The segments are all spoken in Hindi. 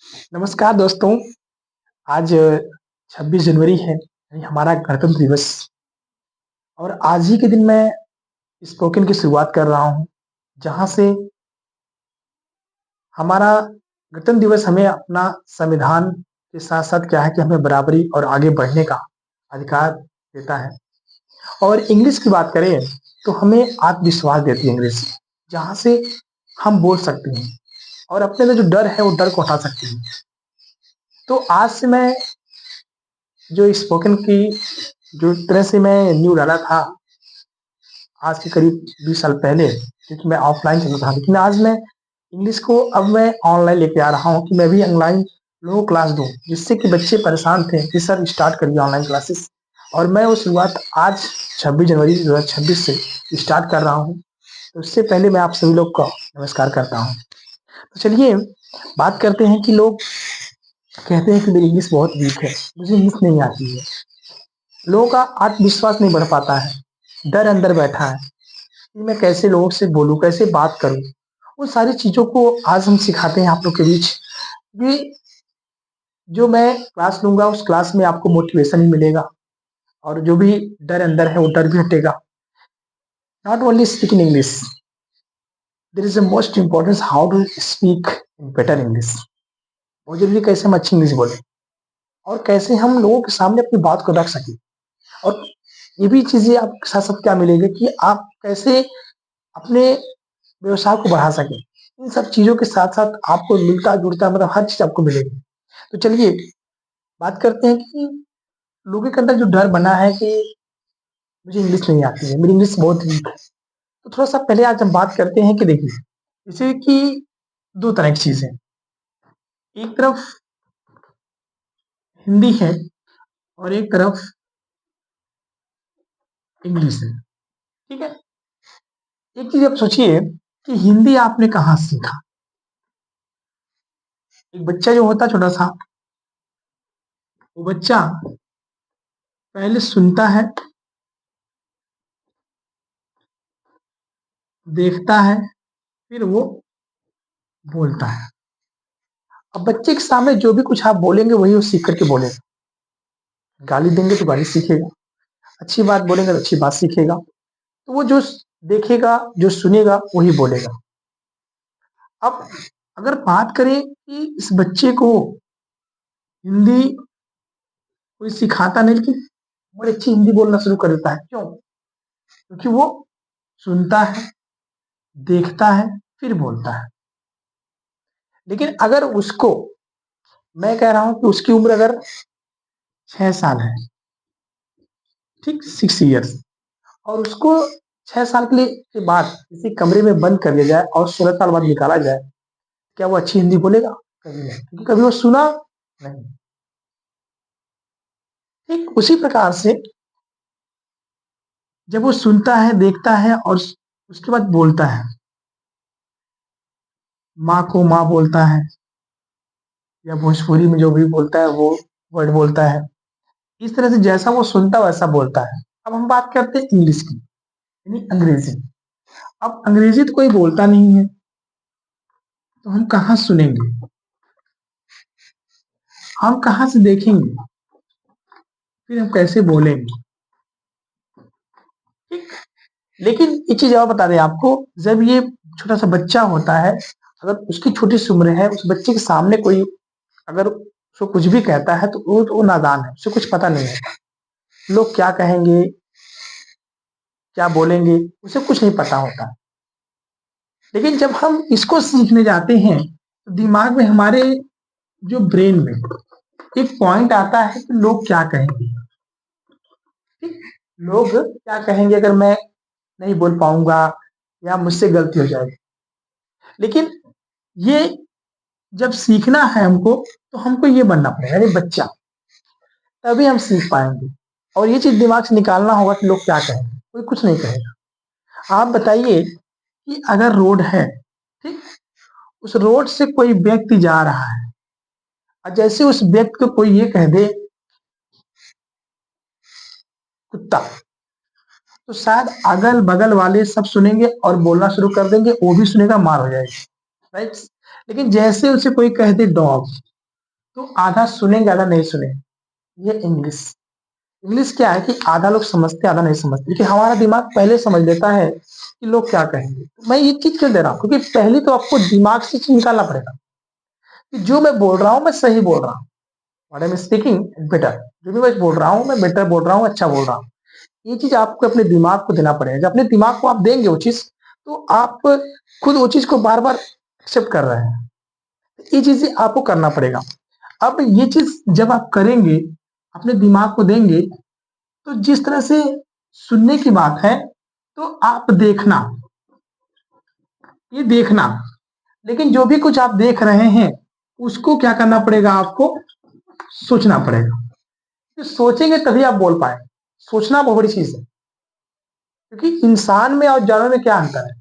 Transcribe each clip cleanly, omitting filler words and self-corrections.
नमस्कार दोस्तों। आज 26 जनवरी है, यानी हमारा गणतंत्र दिवस। और आज ही के दिन मैं स्पोकन की शुरुआत कर रहा हूँ, जहाँ से हमारा गणतंत्र दिवस हमें अपना संविधान के साथ-साथ क्या है कि हमें बराबरी और आगे बढ़ने का अधिकार देता है। और इंग्लिश की बात करें, तो हमें आत्मविश्वास देती है इंग्लिश, जहाँ से हम बोल सकते हैं और अपने में जो डर है, वो डर को हटा सकते हैं। तो आज से मैं जो स्पोकन की जो तरह से मैं न्यू डाला था, आज के करीब 20 साल पहले, क्योंकि मैं ऑफलाइन चलता था, लेकिन आज मैं इंग्लिश को अब मैं ऑनलाइन लेके आ रहा हूँ कि मैं भी ऑनलाइन लोगों को क्लास दूँ, जिससे कि बच्चे परेशान थे कि सर स्टार्ट करिए ऑनलाइन क्लासेस। और मैं वो शुरुआत आज 26 जनवरी 2026 से स्टार्ट कर रहा हूँ। तो उससे पहले मैं आप सभी लोग का नमस्कार करता हूँ। तो चलिए बात करते हैं कि लोग कहते हैं कि मेरी इंग्लिश बहुत वीक है, मुझे इंग्लिश नहीं आती है। लोगों का आत्मविश्वास नहीं बढ़ पाता है, डर अंदर बैठा है कि मैं कैसे लोगों से बोलूँ, कैसे बात करूँ। उन सारी चीज़ों को आज हम सिखाते हैं आप लोग के बीच। ये जो मैं क्लास लूँगा, उस क्लास में आपको मोटिवेशन ही मिलेगा और जो भी डर अंदर है, वो डर भी हटेगा। Not only speak in English, there is a most importance how to speak in better English. बहुत ज़रूरी है कैसे हम अच्छी इंग्लिश बोलें और कैसे हम लोगों के सामने अपनी बात को रख सकें। और ये भी चीज़ें आपके साथ-साथ क्या मिलेगी कि आप कैसे अपने व्यवसाय को बढ़ा सकें। इन सब चीज़ों के साथ-साथ आपको मिलता-जुलता मतलब हर चीज़ आपको मिलेगी। तो चलिए बात करते हैं कि लोगों के अंदर जो डर बना है कि मुझे इंग्लिश नहीं आती है, मेरी इंग्लिश बहुत वीक है। तो थोड़ा-सा पहले आज हम बात करते हैं कि देखिए, जैसे कि 2 तरह की चीज़ें हैं। एक तरफ हिंदी है और एक तरफ इंग्लिश है, ठीक है? एक चीज़ आप सोचिए कि हिंदी आपने कहाँ सीखा? एक बच्चा जो होता है छोटा-सा, वो बच्चा पहले सुनता है, देखता है, फिर वो बोलता है। अब बच्चे के सामने जो भी कुछ आप बोलेंगे वही वो सीख कर के बोलेगा। गाली देंगे तो गाली सीखेगा, अच्छी बात बोलेंगे तो अच्छी बात सीखेगा। तो वो जो देखेगा, जो सुनेगा वही बोलेगा। अब अगर बात करें कि इस बच्चे को हिंदी कोई सिखाता नहीं, लेकिन बड़ी अच्छी हिंदी बोलना शुरू कर देता है। क्यों? क्योंकि वो सुनता है, देखता है, फिर बोलता है। लेकिन अगर उसको, मैं कह रहा हूँ कि उसकी उम्र अगर 6 साल है, ठीक 6 ईयर्स, और उसको 6 साल के लिए के बाद किसी कमरे में बंद कर दिया जाए और 16 साल बाद निकाला जाए, क्या वो अच्छी हिंदी बोलेगा? कभी नहीं, क्योंकि कभी वो सुना नहीं। ठीक उसी प्रकार से जब वो सुनता है, देखता है और उसके बाद बोलता है, माँ को माँ बोलता है या भोजपुरी में जो भी बोलता है वो वर्ड बोलता है। इस तरह से जैसा वो सुनता है वैसा बोलता है। अब हम बात करते हैं इंग्लिश की, यानी अंग्रेजी। अब अंग्रेजी तो कोई बोलता नहीं है, तो हम कहाँ सुनेंगे? हम कहाँ से देखेंगे? फिर हम कैसे बोलेंगे? ठीक। लेकिन एक चीज़ और बता दें आपको, जब ये छोटा-सा बच्चा होता है, अगर उसकी छोटी-सी उम्र है, उस बच्चे के सामने कोई अगर उसको कुछ भी कहता है, तो वो नादान है, उसे कुछ पता नहीं है। लोग क्या कहेंगे, क्या बोलेंगे, उसे कुछ नहीं पता होता। लेकिन जब हम इसको सीखने जाते हैं, तो दिमाग में हमारे जो ब्रेन में एक पॉइंट आता है कि लोग क्या कहेंगे, ठीक? लोग क्या कहेंगे अगर मैं नहीं बोल पाऊँगा या मुझसे गलती हो जाएगी। लेकिन ये जब सीखना है हमको, तो हमको ये बनना पड़ेगा, यानी बच्चा, तभी हम सीख पाएँगे। और ये चीज़ दिमाग से निकालना होगा कि लोग क्या कहेंगे, कोई कुछ नहीं कहेगा। आप बताइए कि अगर रोड है, ठीक? उस रोड से कोई व्यक्ति जा रहा है और जैसे उस व्यक्ति को कोई ये कह दे कुत्ता, तो शायद अगल-बगल वाले सब सुनेंगे और बोलना शुरू कर देंगे, वो भी सुनेगा, मार हो जाएगी, राइट? लेकिन जैसे उसे कोई कह दे डॉग, तो आधा सुनेंगे, आधा नहीं सुनेंगे। ये इंग्लिश। इंग्लिश क्या है कि आधा लोग समझते हैं, आधा नहीं समझते, लेकिन हमारा दिमाग पहले समझ लेता है कि लोग क्या कहेंगे। मैं ये चीज क्यों दे रहा हूँ, क्योंकि पहले तो आपको दिमाग से चीज निकालना पड़ेगा कि जो मैं बोल रहा हूँ मैं सही बोल रहा हूँ। What I am speaking better, जो भी मैं बोल रहा हूँ मैं बेटर बोल रहा हूँ, अच्छा बोल रहा हूँ। ये चीज आपको अपने दिमाग को देना पड़ेगा। जब अपने दिमाग को आप देंगे वो चीज, तो आप खुद वो चीज को बार बार एक्सेप्ट कर रहे हैं। ये चीजें आपको करना पड़ेगा। अब ये चीज जब आप करेंगे, अपने दिमाग को देंगे, तो जिस तरह से सुनने की बात है, तो आप देखना, ये देखना। लेकिन जो भी कुछ आप देख रहे हैं, उसको क्या करना पड़ेगा, आपको सोचना पड़ेगा। तो सोचेंगे तभी आप बोल पाएंगे। सोचना बहुत बड़ी चीज है, क्योंकि इंसान में और जानवर में क्या अंतर है?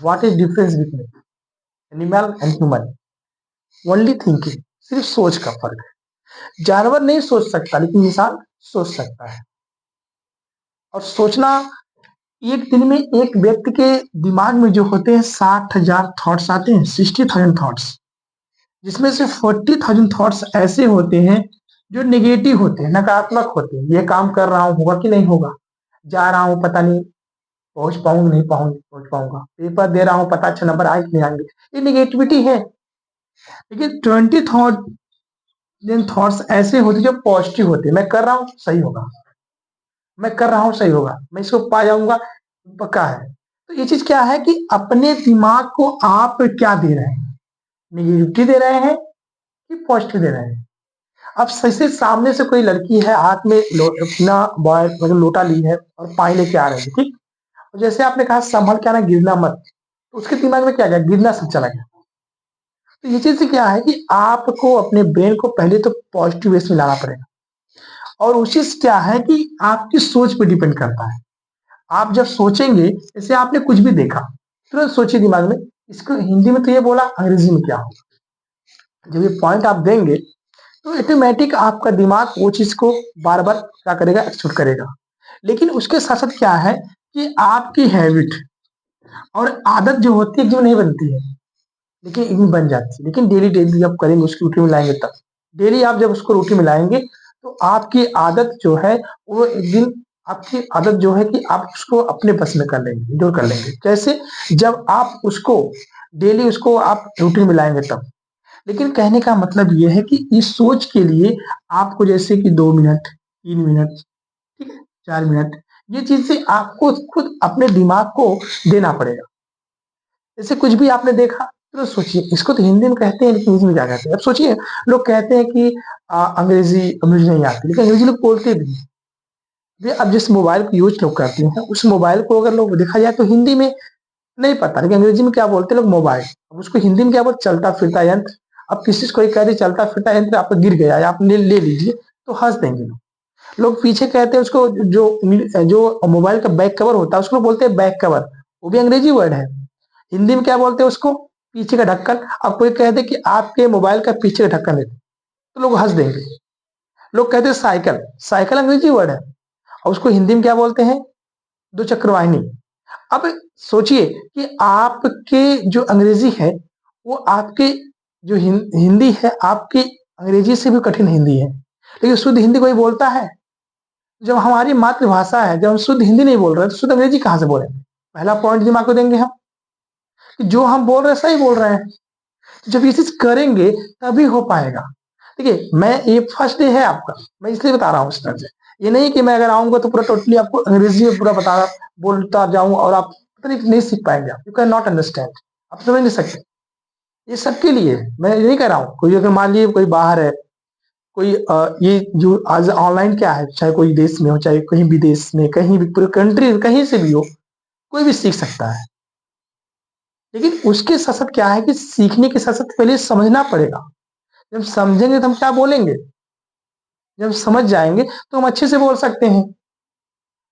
What is difference between animal and human? Only thinking, सिर्फ सोच का फर्क है। जानवर नहीं सोच सकता, लेकिन इंसान सोच सकता है। और सोचना, एक दिन में एक व्यक्ति के दिमाग में जो होते हैं 60,000 थॉट्स आते हैं, 60,000 थॉट्स, जिसमें से 40,000 थॉट्स ऐसे होते हैं जो नेगेटिव होते हैं, नकारात्मक होते हैं। ये काम कर रहा हूँ, होगा कि नहीं होगा, जा रहा हूँ पता नहीं पहुंच पाऊंगा नहीं पहुंच पाऊंगा, पेपर दे रहा हूँ पता अच्छा नंबर आए कि नहीं आएंगे, ये निगेटिविटी है। लेकिन 20,000 थॉट्स ऐसे होते हैं जो पॉजिटिव होते हैं। मैं कर रहा हूँ सही होगा, मैं कर रहा हूँ सही होगा, मैं इसको पा जाऊंगा, पक्का है। तो ये चीज क्या है कि अपने दिमाग को आप क्या दे रहे हैं, निगेटिविटी दे रहे हैं कि पॉजिटिव दे रहे हैं? अब जैसे सामने से कोई लड़की है, हाथ में अपना बॉय मतलब लोटा ली है और पानी लेके आ रही है, ठीक। और जैसे आपने कहा संभल के आना, गिरना मत, तो उसके दिमाग में क्या गया, गिरना सब चला गया। तो ये चीज क्या है कि आपको अपने ब्रेन को पहले तो पॉजिटिव वेस में लाना पड़ेगा। और वो चीज क्या है कि आपकी सोच पे डिपेंड करता है। आप जब सोचेंगे, जैसे आपने कुछ भी देखा, तुरंत सोचिए दिमाग में, इसको हिंदी में तो ये बोला, अंग्रेजी में क्या होगा। जब ये पॉइंट आप देंगे, तो ऑटोमेटिक आपका दिमाग वो चीज को बार बार क्या करेगा, एक्सेप्ट करेगा। लेकिन उसके साथ साथ क्या है कि आपकी हैबिट और आदत जो होती है, जो नहीं बनती है, लेकिन एक दिन बन जाती है। लेकिन डेली डेली जब करेंगे, उसकी रूटीन में लाएंगे, तब डेली आप जब उसको रूटीन में लाएंगे, तो आपकी आदत जो है, वो एक दिन आपकी आदत जो है कि आप उसको अपने बस में कर लेंगे, दूर कर लेंगे। कैसे? जब आप उसको डेली उसको आप रूटीन में लाएंगे तब। लेकिन कहने का मतलब ये है कि इस सोच के लिए आपको जैसे कि 2 मिनट, 3 मिनट, ठीक है, 4 मिनट, ये चीजें आपको खुद अपने दिमाग को देना पड़ेगा। जैसे कुछ भी आपने देखा, तो सोचिए, इसको तो हिंदी में कहते हैं, लेकिन इंग्लिश में क्या कहते हैं? अब सोचिए, लोग कहते हैं कि अंग्रेजी मुझे नहीं आती, लेकिन अंग्रेजी लोग बोलते भी हैं। अब जिस मोबाइल को यूज लोग करते हैं, उस मोबाइल को अगर लोग देखा जाए तो हिंदी में नहीं पता, लेकिन अंग्रेजी में क्या बोलते हैं लोग, मोबाइल। अब उसको हिंदी में क्या बोलते, चलता फिरता यंत्र। अब किसी को कोई कह दे चलता फिरता यंत्र आपको गिर गया या आपने ले लीजिए, तो हंस देंगे लोग। लोग पीछे कहते हैं उसको, जो जो मोबाइल का बैक कवर होता है, उसको बोलते हैं बैक कवर, वो भी अंग्रेजी वर्ड है। हिंदी में क्या बोलते हैं उसको, पीछे का ढक्कन। अब कोई कह दे कि आपके मोबाइल का पीछे का ढक्कन है, तो लोग हंस देंगे। लोग कहते हैं साइकिल, साइकिल अंग्रेजी वर्ड है, और उसको हिंदी में क्या बोलते हैं, दो चक्र वाहिनी। अब सोचिए कि आपके जो अंग्रेजी है, वो आपके जो हिंदी है, आपकी अंग्रेजी से भी कठिन हिंदी है। लेकिन शुद्ध हिंदी कोई बोलता है? जब हमारी मातृभाषा है, जब हम शुद्ध हिंदी नहीं बोल रहे, तो शुद्ध अंग्रेजी कहाँ से बोलेंगे? पहला पॉइंट दिमाग को देंगे हम कि जो हम बोल रहे हैं सही बोल रहे हैं। जब ये चीज करेंगे, तभी हो पाएगा। देखिए, मैं ये फर्स्ट डे है आपका, मैं इसलिए बता रहा हूँ इस तरह से। ये नहीं कि मैं अगर आऊंगा तो पूरा टोटली आपको अंग्रेजी में पूरा बता बोलता जाऊं और आप पता नहीं सीख पाएंगे। आप यू कैन नॉट अंडरस्टैंड, आप समझ नहीं सकते। ये सबके लिए मैं ये नहीं कह रहा हूँ। कोई अगर मान लीजिए कोई बाहर है, कोई ये जो आज ऑनलाइन क्या है, चाहे कोई देश में हो, चाहे कहीं भी देश में, कहीं भी पूरे कंट्री कहीं से भी हो, कोई भी सीख सकता है। लेकिन उसके साथ साथ क्या है कि सीखने के साथ साथ पहले समझना पड़ेगा। जब समझेंगे तो हम क्या बोलेंगे, जब समझ जाएंगे तो हम अच्छे से बोल सकते हैं।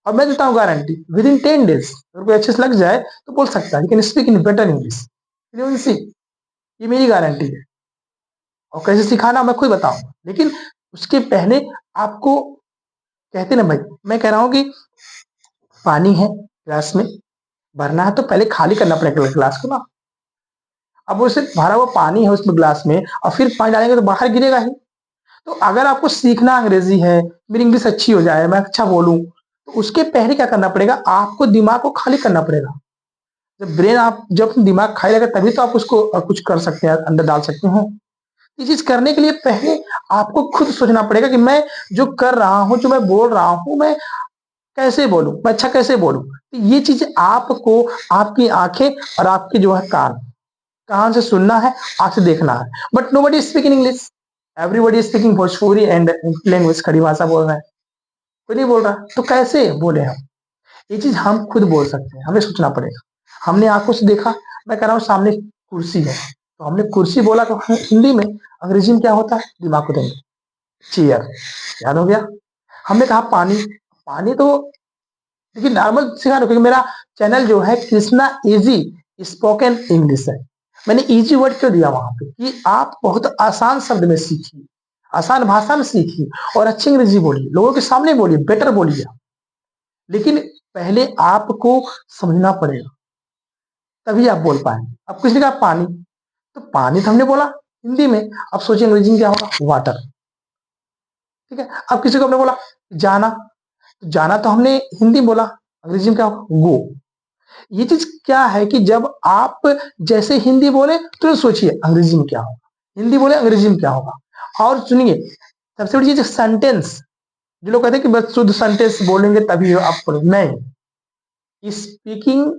और मैं देता हूँ गारंटी, विद इन 10 डेज अगर कोई अच्छे से लग जाए तो बोल सकता है, लेकिन speak in better English, fluency. ये मेरी गारंटी है। और कैसे सिखाना मैं खुद बताऊंगा, लेकिन उसके पहले आपको, कहते ना भाई, मैं कह रहा हूँ कि पानी है गिलास में, भरना है तो पहले खाली करना पड़ेगा गिलास को ना। अब वो सिर्फ भरा हुआ पानी है उसमें गिलास में, और फिर पानी डालेंगे तो बाहर गिरेगा ही। तो अगर आपको सीखना अंग्रेजी है, मेरी इंग्लिश अच्छी हो जाए, मैं अच्छा बोलूँ, तो उसके पहले क्या करना पड़ेगा, आपको दिमाग को खाली करना पड़ेगा। जब ब्रेन आप जब अपना दिमाग खाली रहेगा तभी तो आप उसको कुछ कर सकते हैं, अंदर डाल सकते हैं। ये चीज़ करने के लिए पहले आपको खुद सोचना पड़ेगा कि मैं जो कर रहा हूँ, जो मैं बोल रहा हूँ, मैं कैसे बोलूँ? मैं अच्छा कैसे बोलूँ? तो ये चीज़ आपको आपकी आँखें और आपके जो है कान, कान से सुनना है, आँख से देखना है। But nobody is speaking English, everybody is speaking Bhojpuri and language, खड़ी भाषा बोल रहे हैं, कोई नहीं बोल रहा, तो कैसे बोले हम? ये चीज़ हम खुद बोल सकते हैं, हमें सोचना पड़ेगा। हमने आँखों से देखा, मैं कह रहा हूँ सामने कुर्सी है, तो हमने कुर्सी बोला तो हिंदी में, अंग्रेजी में क्या होता है? दिमाग को देंगे, चेयर, याद हो गया? हमने कहा पानी, पानी तो देखिए नॉर्मल सिखा रहा हूँ क्योंकि मेरा चैनल जो है कृष्णा इजी स्पोकन इंग्लिश है। मैंने इजी वर्ड क्यों दिया वहां पे कि आप बहुत आसान शब्द में सीखिए, आसान भाषा में सीखिए और अच्छी अंग्रेजी बोलिए, लोगों के सामने बोलिए, बेटर बोलिए। लेकिन पहले आपको समझना पड़ेगा, तभी आप बोल पाएंगे। अब किसी ने कहा पानी, तो पानी तो हमने बोला हिंदी में, अब सोचिए अंग्रेजी में क्या होगा? वाटर। ठीक है, अब किसी को हमने बोला जाना, तो जाना तो हमने हिंदी में बोला, अंग्रेजी में क्या होगा? गो। ये चीज क्या है कि जब आप जैसे हिंदी बोले तो सोचिए अंग्रेजी में क्या होगा, हिंदी बोले अंग्रेजी में क्या होगा। और सुनिए, सबसे बड़ी चीज सेंटेंस, जो लोग कहते हैं कि बस शुद्ध सेंटेंस बोलेंगे तभी आप बोलेंगे, नहीं। स्पीकिंग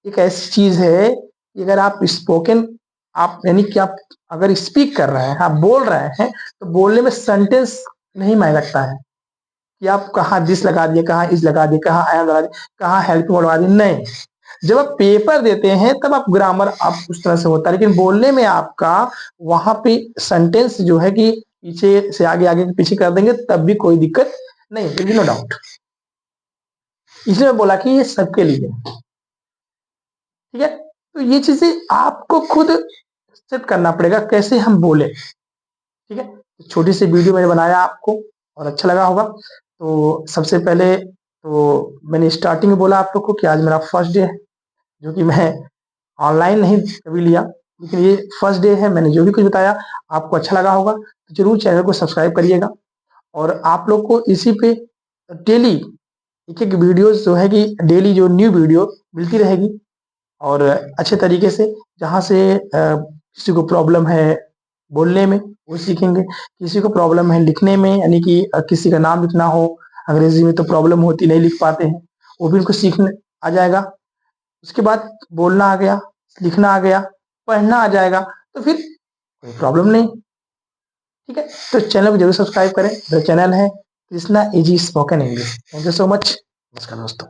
एक ऐसी चीज है कि अगर आप स्पोकन, आप यानी कि आप अगर स्पीक कर रहे हैं, आप बोल रहे हैं, तो बोलने में सेंटेंस नहीं मायने रखता है कि आप कहाँ दिस लगा दिए, कहाँ इज लगा दिए, कहाँ आई एम लगा दिए, कहाँ हेल्प लगा दिए, नहीं। जब आप पेपर देते हैं तब आप ग्रामर आप उस तरह से होता है, लेकिन बोलने में आपका वहां पे सेंटेंस जो है कि पीछे से आगे, आगे के पीछे कर देंगे तब भी कोई दिक्कत नहीं, नो डाउट। इसलिए मैं बोला कि ये सबके लिए है। ठीक है, तो ये चीजें आपको खुद सेट करना पड़ेगा कैसे हम बोले। ठीक है, तो छोटी सी वीडियो मैंने बनाया आपको और अच्छा लगा होगा। तो सबसे पहले तो मैंने स्टार्टिंग में बोला आप लोग को कि आज मेरा फर्स्ट डे है, जो कि मैं ऑनलाइन नहीं कभी लिया, लेकिन ये फर्स्ट डे है। मैंने जो भी कुछ बताया आपको अच्छा लगा होगा, तो जरूर चैनल को सब्सक्राइब करिएगा। और आप लोग को इसी पे डेली एक एक वीडियोस जो है कि डेली जो न्यू वीडियो मिलती रहेगी, और अच्छे तरीके से, जहाँ से किसी को प्रॉब्लम है बोलने में वो सीखेंगे, किसी को प्रॉब्लम है लिखने में, यानी कि किसी का नाम लिखना हो अंग्रेजी में तो प्रॉब्लम होती, नहीं लिख पाते हैं, वो भी उनको सीखने आ जाएगा। उसके बाद बोलना आ गया, लिखना आ गया, पढ़ना आ जाएगा, तो फिर कोई प्रॉब्लम नहीं। ठीक है, तो चैनल को जरूर सब्सक्राइब करें। मेरा चैनल है Krishna easy spoken English. Thank you so much. नमस्कार दोस्तों।